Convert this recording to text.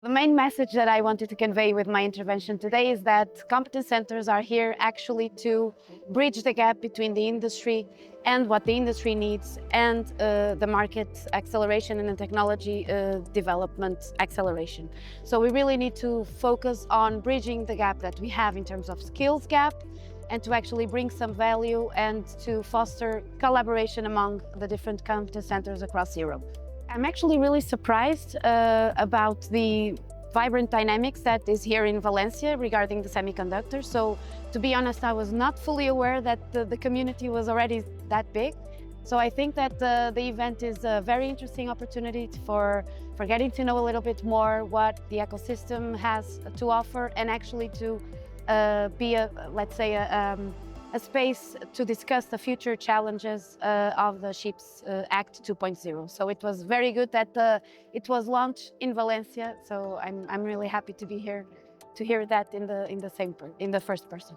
The main message that I wanted to convey with my intervention today is that competence centers are here actually to bridge the gap between the industry and what the industry needs and the market acceleration and the technology development acceleration. So we really need to focus on bridging the gap that we have in terms of skills gap and to actually bring some value and to foster collaboration among the different competence centers across Europe. I'm actually really surprised about the vibrant dynamics that is here in Valencia regarding the semiconductors. So to be honest, I was not fully aware that the community was already that big. So I think that the event is a very interesting opportunity for getting to know a little bit more what the ecosystem has to offer and actually to be let's say, a space to discuss the future challenges of the Chips Act 2.0. So it was very good that it was launched in Valencia. So I'm really happy to be here to hear that in the first person.